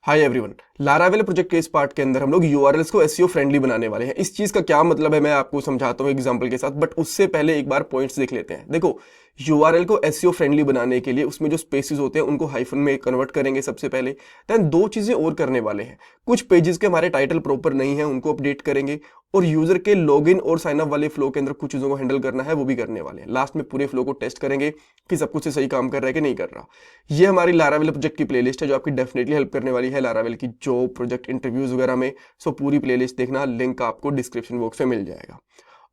Hi everyone, Laravel project के इस part के अंदर हम लोग यूआरएल्स को एसईओ फ्रेंडली बनाने वाले हैं। इस चीज का क्या मतलब है मैं आपको समझाता हूँ एग्जांपल के साथ, बट उससे पहले एक बार पॉइंट्स देख लेते हैं। देखो, यूआरएल को एसईओ फ्रेंडली बनाने के लिए उसमें जो स्पेसेस होते हैं उनको हाइफन में कन्वर्ट करेंगे सबसे पहले। देन दो चीजें और करने वाले हैं। कुछ पेजेस के हमारे टाइटल प्रॉपर नहीं है, उनको अपडेट करेंगे, और यूजर के लॉगिन और साइन अप वाले फ्लो के अंदर कुछ चीजों को हैंडल करना है, वो भी करने वाले हैं। लास्ट में पूरे फ्लो को टेस्ट करेंगे कि सब कुछ से सही काम कर रहा है कि नहीं कर रहा। ये हमारी लारावेल प्रोजेक्ट की प्लेलिस्ट है जो आपकी डेफिनेटली हेल्प करने वाली है लारावेल की जॉब प्रोजेक्ट इंटरव्यूज वगैरह में। सो पूरी प्लेलिस्ट देखना, लिंक आपको डिस्क्रिप्शन बॉक्स में मिल जाएगा।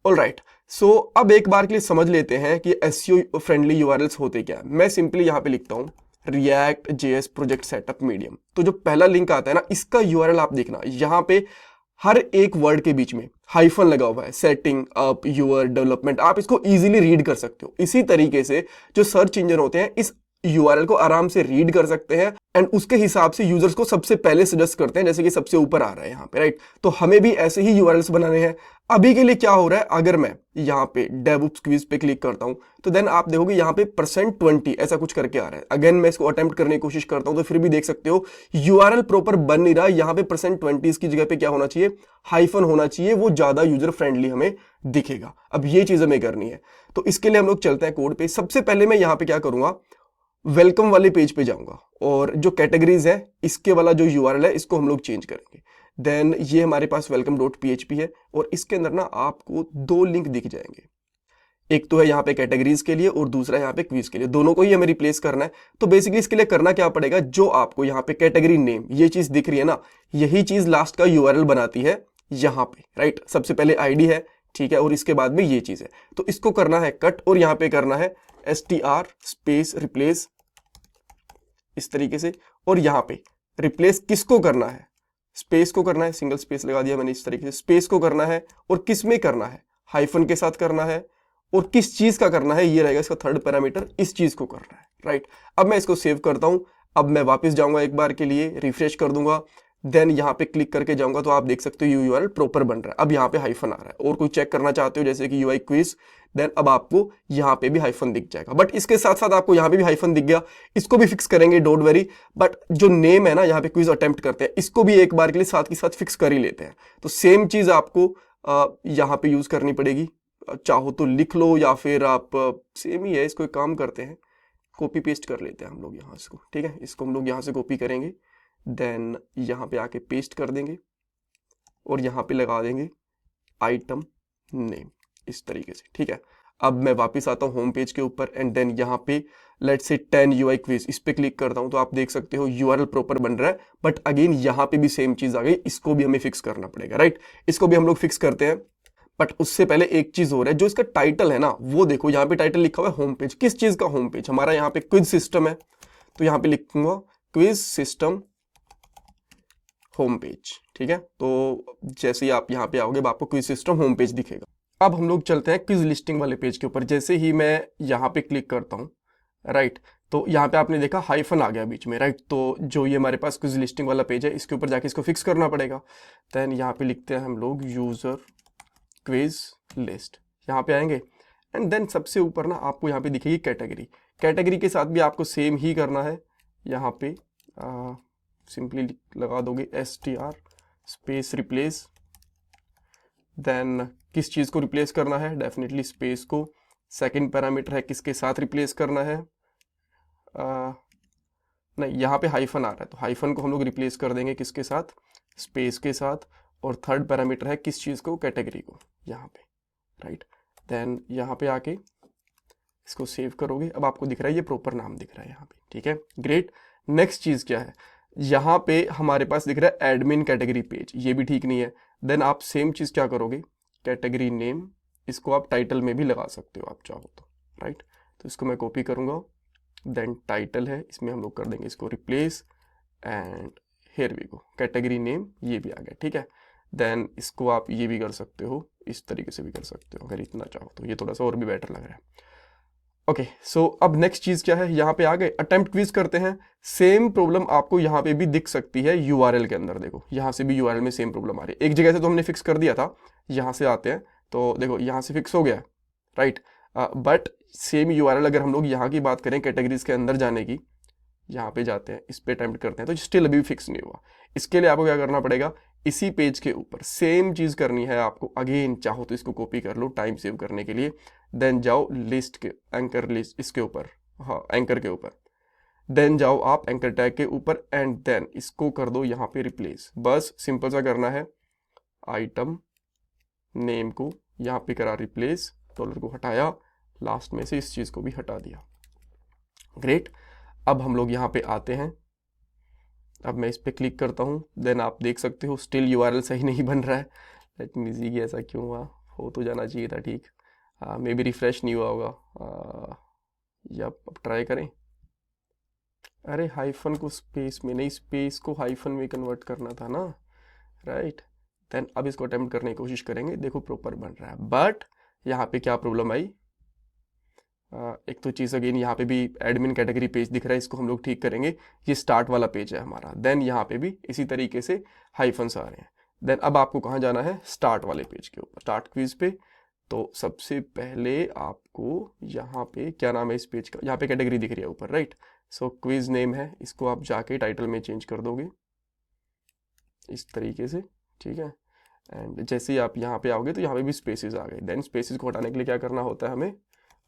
ऑलराइट, सो अब एक बार के लिए समझ लेते हैं कि एसईओ फ्रेंडली यूआरएल्स होते क्या है। मैं सिंपली यहाँ पे लिखता हूँ react JS project setup medium. तो जो पहला लिंक आता है ना, इसका यूआरएल आप देखना, यहाँ पे हर एक वर्ड के बीच में हाइफन लगा हुआ है, सेटिंग अप यूर डेवलपमेंट। आप इसको इजीली रीड कर सकते हो। इसी तरीके से जो सर्च इंजन होते हैं इस यूआरएल को आराम से रीड कर सकते हैं एंड उसके हिसाब से यूजर्स को सबसे पहले सजेस्ट करते हैं, जैसे कि सबसे ऊपर आ रहा है यहाँ पे, राइट। तो हमें भी ऐसे ही यूआरएल्स बनाने हैं। अभी के लिए क्या हो रहा है, अगर मैं यहाँ पे डेवऑप्स क्विज पे क्लिक करता हूं तो देन आप देखोगे यहाँ पे %20 ऐसा कुछ करके आ रहा है। अगेन मैं इसको अटेम्प्ट करने की कोशिश करता हूं तो फिर भी देख सकते हो यूआरएल प्रॉपर बन नहीं रहा। यहाँ पे %20 की जगह पे क्या होना चाहिए, हाइफन होना चाहिए, वो ज्यादा यूजर फ्रेंडली हमें दिखेगा। अब ये चीज हमें करनी है, तो इसके लिए हम लोग चलते हैं कोड पे। सबसे पहले मैं यहाँ पे क्या करूंगा, वेलकम वाले पेज पे जाऊंगा और जो कैटेगरीज है इसके वाला जो यूआरएल है इसको हम लोग चेंज करेंगे। देन ये हमारे पास welcome.php है और इसके अंदर ना आपको दो लिंक दिख जाएंगे। एक तो है यहाँ पे कैटेगरीज के लिए और दूसरा है यहाँ पे क्विज के लिए। दोनों को ही हमें रिप्लेस करना है। तो बेसिकली इसके लिए करना क्या पड़ेगा, जो आपको यहाँ पे कैटेगरी नेम ये चीज दिख रही है ना, यही चीज लास्ट का यूआरएल बनाती है यहाँ पे, राइट। सबसे पहले आईडी है, ठीक है, और इसके बाद में ये चीज है। तो इसको करना है कट और यहाँ पे करना है str स्पेस रिप्लेस इस तरीके से। और यहाँ पे रिप्लेस किसको करना है, स्पेस को करना है, सिंगल स्पेस लगा दिया मैंने इस तरीके से। स्पेस को करना है और किस में करना है, हाइफन के साथ करना है, और किस चीज का करना है, ये रहेगा इसका थर्ड पैरामीटर, इस चीज को करना है, राइट। अब मैं इसको सेव करता हूं। अब मैं वापस जाऊंगा, एक बार के लिए रिफ्रेश कर दूंगा, देन यहाँ पे क्लिक करके जाऊंगा तो आप देख सकते हो यूआरएल प्रॉपर बन रहा है। अब यहाँ पे हाइफन आ रहा है, और कोई चेक करना चाहते हो जैसे कि यूआई क्विज, देन अब आपको यहाँ पे भी हाइफन दिख जाएगा। बट इसके साथ साथ आपको यहाँ पे भी हाइफन दिख गया, इसको भी फिक्स करेंगे, डोंट वरी। बट जो नेम है ना, यहाँ पे क्विज अटेम्प्ट करते हैं, इसको भी एक बार के लिए साथ के साथ फिक्स कर ही लेते हैं। तो सेम चीज आपको यहाँ पे यूज करनी पड़ेगी। चाहो तो लिख लो या फिर आप सेम ही है, इसको एक काम करते हैं, कॉपी पेस्ट कर लेते हैं हम लोग यहाँ इसको, ठीक है। इसको हम लोग यहाँ से कॉपी करेंगे, देन यहाँ पे आके पेस्ट कर देंगे और यहाँ पे लगा देंगे आइटम नेम इस तरीके से, ठीक है। अब मैं वापस आता हूँ होम पेज के ऊपर एंड देन यहाँ पे लेट्स से 10 यूआई क्विज, इस पे क्लिक करता हूँ तो आप देख सकते हो यूआरएल प्रॉपर बन रहा है। बट अगेन यहाँ पे भी सेम चीज आ गई, इसको भी हमें फिक्स करना पड़ेगा, राइट। इसको भी हम लोग फिक्स करते हैं। बट उससे पहले एक चीज हो रहा है, जो इसका टाइटल है ना, वो देखो यहाँ पे टाइटल लिखा हुआ है होम पेज। किस चीज का होम पेज, हमारा यहाँ पे क्विज सिस्टम है, तो यहाँ पे लिखूंगा क्विज सिस्टम होम पेज, ठीक है। तो जैसे ही आप यहाँ पे आओगे आपको क्विज सिस्टम होम पेज दिखेगा। अब हम लोग चलते हैं क्विज लिस्टिंग वाले पेज के ऊपर। जैसे ही मैं यहाँ पे क्लिक करता हूँ, राइट, तो यहाँ पे आपने देखा हाइफन आ गया बीच में, राइट। तो जो ये हमारे पास क्विज लिस्टिंग वाला पेज है, इसके ऊपर जाके इसको फिक्स करना पड़ेगा। देन यहाँ पे लिखते हैं हम लोग यूजर क्विज लिस्ट, यहाँ पे आएंगे एंड देन सबसे ऊपर ना आपको यहाँ पे दिखेगी कैटेगरी। कैटेगरी के साथ भी आपको सेम ही करना है। यहाँ पे सिंपली लगा दोगे str स्पेस रिप्लेस। देन किस चीज को रिप्लेस करना है, डेफिनेटली स्पेस को। सेकंड पैरामीटर है किसके साथ रिप्लेस करना है, नहीं, यहाँ पे हाइफन आ रहा है तो हाइफन को हम लोग रिप्लेस कर देंगे किसके साथ, स्पेस के साथ। और थर्ड पैरामीटर है किस चीज को, कैटेगरी को, यहाँ पे, राइट। देन यहाँ पे आके इसको सेव करोगे, अब आपको दिख रहा है ये प्रॉपर नाम दिख रहा है यहाँ पे, ठीक है, ग्रेट। नेक्स्ट चीज क्या है, यहाँ पे हमारे पास दिख रहा है एडमिन कैटेगरी पेज, ये भी ठीक नहीं है। देन आप सेम चीज क्या करोगे, कैटेगरी नेम, इसको आप टाइटल में भी लगा सकते हो आप चाहो तो, राइट। तो इसको मैं कॉपी करूंगा, देन टाइटल है, इसमें हम लोग कर देंगे इसको replace and here we go, category name ये भी आ गया, ठीक है। देन इसको आप ये भी कर सकते हो, इस तरीके से भी कर सकते हो अगर इतना चाहो तो, ये थोड़ा सा और भी बेटर लग रहा है। ओके, सो अब नेक्स्ट चीज क्या है, यहाँ पे आ गए, अटेम्प्ट क्विज करते हैं। सेम प्रॉब्लम आपको यहाँ पे भी दिख सकती है यूआरएल के अंदर। देखो यहाँ से भी यूआरएल में सेम प्रॉब्लम आ रही है। एक जगह से तो हमने फिक्स कर दिया था, यहाँ से आते हैं तो देखो यहाँ से फिक्स हो गया, राइट। बट सेम यूआरएल अगर हम लोग यहाँ की बात करें कैटेगरीज के अंदर जाने की, यहाँ पे जाते हैं, इस पे अटेम्प्ट करते हैं, तो स्टिल अभी भी फिक्स नहीं हुआ। इसके लिए आपको क्या करना पड़ेगा, इसी पेज के ऊपर सेम चीज़ करनी है आपको। अगेन चाहो तो इसको कॉपी कर लो टाइम सेव करने के लिए। देन जाओ लिस्ट के एंकर लिस्ट इसके ऊपर, हाँ एंकर के ऊपर। देन जाओ आप एंकर टैग के ऊपर एंड देन इसको कर दो यहाँ पे रिप्लेस। बस सिंपल सा करना है, आइटम नेम को यहाँ पे करा रिप्लेस, डॉलर को हटाया, लास्ट में से इस चीज़ को भी हटा दिया। ग्रेट। अब हम लोग यहाँ पे आते हैं, अब मैं इस पे क्लिक करता हूँ, देन आप देख सकते हो स्टिल यूआरएल सही नहीं बन रहा है। लेट मी सी कि ऐसा क्यों हुआ, हो तो जाना चाहिए था ठीक। मे बी रिफ्रेश नहीं हुआ होगा। यप, अब ट्राई करें। अरे हाइफन को स्पेस में नहीं, स्पेस को हाइफन में कन्वर्ट करना था ना, राइट। देन अब इसको अटेम्प्ट करने की कोशिश करेंगे, देखो प्रॉपर बन रहा है। बट यहाँ पे क्या प्रॉब्लम आई, एक तो चीज़ अगेन यहाँ पे भी एडमिन कैटेगरी पेज दिख रहा है, इसको हम लोग ठीक करेंगे। ये स्टार्ट वाला पेज है हमारा। देन यहाँ पे भी इसी तरीके से हाइफन्स आ रहे हैं। देन अब आपको कहाँ जाना है, स्टार्ट वाले पेज के ऊपर, स्टार्ट क्विज पे। तो सबसे पहले आपको यहाँ पे क्या नाम है इस पेज का, यहाँ पे कैटेगरी दिख रही है ऊपर, राइट। सो क्विज नेम है, इसको आप जाके टाइटल में चेंज कर दोगे इस तरीके से, ठीक है। एंड जैसे ही आप यहाँ पे आओगे तो यहाँ पे भी स्पेसेस आ गए। देन स्पेसेस को हटाने के लिए क्या करना होता है हमें,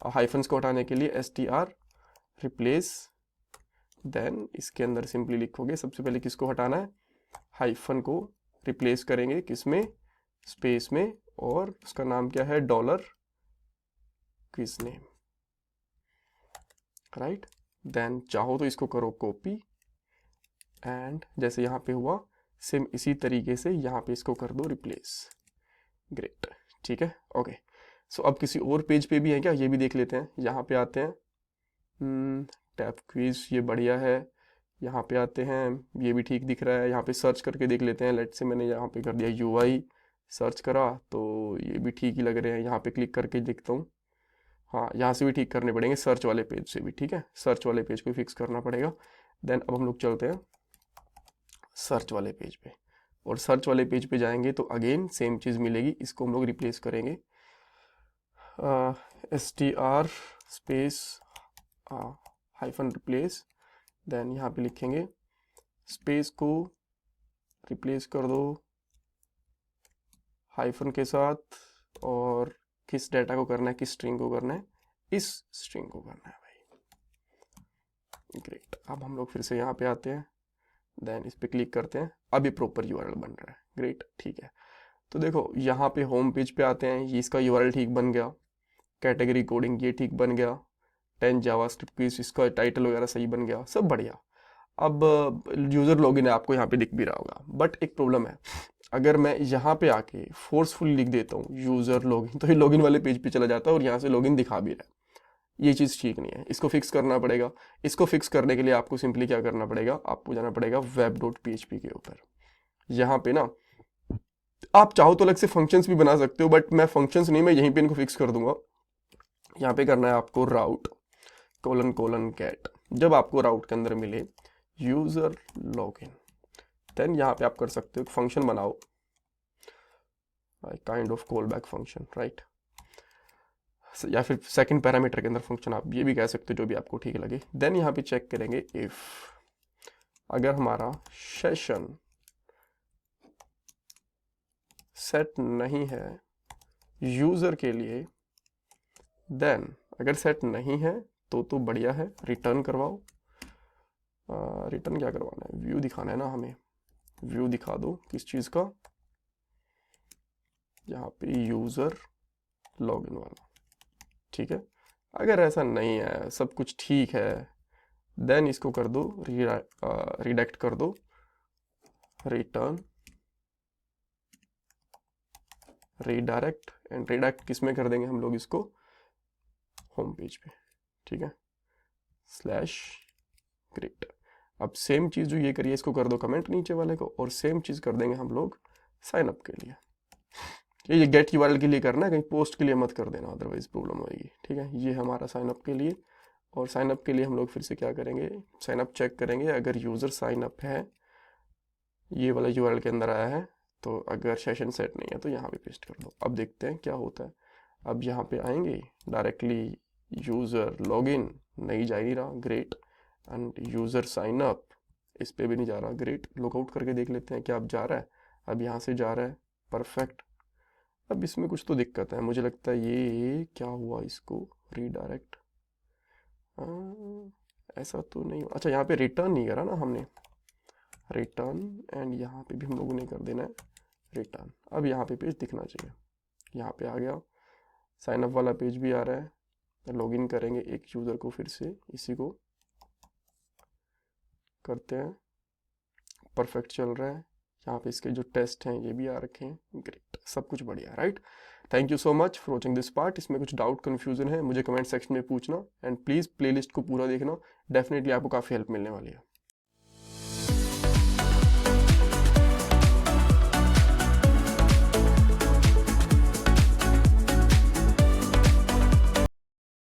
हाइफन्स को हटाने के लिए str रिप्लेस। देन इसके अंदर सिंपली लिखोगे, सबसे पहले किसको हटाना है, हाइफन को रिप्लेस करेंगे किसमें, स्पेस में, और उसका नाम क्या है, dollar quiz name, right. Then चाहो तो इसको करो कॉपी एंड जैसे यहाँ पे हुआ सेम इसी तरीके से यहाँ पे इसको कर दो रिप्लेस। ग्रेट, ठीक है, ओके। सो अब किसी और पेज पे भी है क्या, ये भी देख लेते हैं। यहाँ पे आते हैं, टैब क्विज, ये बढ़िया है। यहाँ पे आते हैं, ये भी ठीक दिख रहा है। यहाँ पे सर्च करके देख लेते हैं। लेट से मैंने यहाँ पे कर दिया UI, सर्च करा तो ये भी ठीक ही लग रहे हैं। यहाँ पे क्लिक करके देखता हूँ, हाँ यहाँ से भी ठीक करने पड़ेंगे, सर्च वाले पेज से भी, ठीक है। सर्च वाले पेज को फिक्स करना पड़ेगा। देन अब हम लोग चलते हैं सर्च वाले पेज पे, और सर्च वाले पेज पे जाएंगे तो अगेन सेम चीज़ मिलेगी। इसको हम लोग रिप्लेस करेंगे, str space hyphen replace. Then यहाँ पे लिखेंगे, स्पेस को रिप्लेस कर दो हाइफन के साथ, और किस डाटा को करना है, किस स्ट्रिंग को करना है, इस स्ट्रिंग को करना है भाई। ग्रेट। अब हम लोग फिर से यहाँ पे आते हैं, देन इस पे क्लिक करते हैं। अब ये प्रॉपर यूआरएल बन रहा है। ग्रेट, ठीक है। तो देखो यहाँ पे होम पेज पे आते हैं, ये इसका यूआरएल ठीक बन गया। कैटेगरी कोडिंग ये ठीक बन गया। 10 जावास्क्रिप्ट क्विज, इसका टाइटल वगैरह सही बन गया, सब बढ़िया। अब यूज़र लॉगिन है, आपको यहाँ पे दिख भी रहा होगा। बट एक प्रॉब्लम है, अगर मैं यहाँ पे आके फोर्सफुली लिख देता हूँ यूज़र लॉगिन, तो ये लॉगिन वाले पेज पे चला जाता है और यहाँ से लॉगिन दिखा भी रहा है। ये चीज़ ठीक नहीं है, इसको फिक्स करना पड़ेगा। इसको फिक्स करने के लिए आपको सिंपली क्या करना पड़ेगा, आपको जाना पड़ेगा web.php के ऊपर। यहाँ पे ना आप चाहो तो अलग से फंक्शंस भी बना सकते हो, बट मैं फंक्शंस नहीं, मैं यहीं पे इनको फिक्स कर दूंगा। यहाँ पे करना है आपको राउट ::get। जब आपको राउट के अंदर मिले यूजर लॉगिन, देन यहाँ पे आप कर सकते हो फंक्शन बनाओ, kind of call back function, right. या फिर सेकंड पैरामीटर के अंदर फंक्शन, आप ये भी कह सकते हो, जो भी आपको ठीक लगे। देन यहाँ पे चेक करेंगे इफ अगर हमारा सेशन सेट नहीं है यूजर के लिए, देन अगर सेट नहीं है तो बढ़िया है, रिटर्न करवाओ। रिटर्न क्या करवाना है, व्यू दिखाना है ना हमें, व्यू दिखा दो किस चीज़ का, यहाँ पे यूज़र लॉगिन वाला, ठीक है। अगर ऐसा नहीं है, सब कुछ ठीक है, देन इसको कर दो रिडायरेक्ट कर दो, रिटर्न रीडायरेक्ट। एंड रीडायरेक्ट किस में कर देंगे हम लोग इसको, होम पेज पे, ठीक है, स्लैश। ग्रेट। अब सेम चीज़ जो ये करिए, इसको कर दो कमेंट नीचे वाले को, और सेम चीज़ कर देंगे हम लोग साइन अप के लिए। ये गेट यूआरएल के लिए करना है, कहीं पोस्ट के लिए मत कर देना, अदरवाइज प्रॉब्लम होगी, ठीक है। ये हमारा साइन अप के लिए, और साइन अप के लिए हम लोग फिर से क्या करेंगे, साइन अप चेक करेंगे। अगर यूज़र साइन अप है, ये वाला यूआरएल के अंदर आया है, तो अगर सेशन सेट नहीं है तो यहाँ पे पेस्ट कर दो। अब देखते हैं क्या होता है। अब यहाँ पे आएंगे डायरेक्टली यूज़र लॉगिन, नहीं जा ही रहा। Great. And user sign up, इस पे भी नहीं जा रहा, ग्रेट, लॉगआउट करके देख लेते हैं क्या अब जा रहा है, अब यहाँ से जा रहा है, परफेक्ट। अब इसमें कुछ तो दिक्कत है, मुझे लगता है ये क्या हुआ, इसको रीडायरेक्ट, ऐसा तो नहीं, अच्छा यहाँ पे रिटर्न नहीं करा ना हमने, रिटर्न, एंड यहाँ पे भी हम लोगों ने कर देना है रिटर्न। अब यहाँ पे पेज दिखना चाहिए, यहाँ पे आ गया, साइन अप वाला पेज भी आ रहा है। लॉगिन करेंगे एक यूज़र को, फिर से इसी को करते हैं, परफेक्ट चल रहा है। यहाँ पे इसके जो टेस्ट हैं ये भी आ रखे हैं, ग्रेट, सब कुछ बढ़िया, right. Thank you so much for watching this part. इसमें कुछ डाउट कन्फ्यूजन है मुझे कमेंट सेक्शन में पूछना, एंड प्लीज़ प्लेलिस्ट को पूरा देखना, डेफिनेटली आपको काफ़ी हेल्प मिलने वाली है।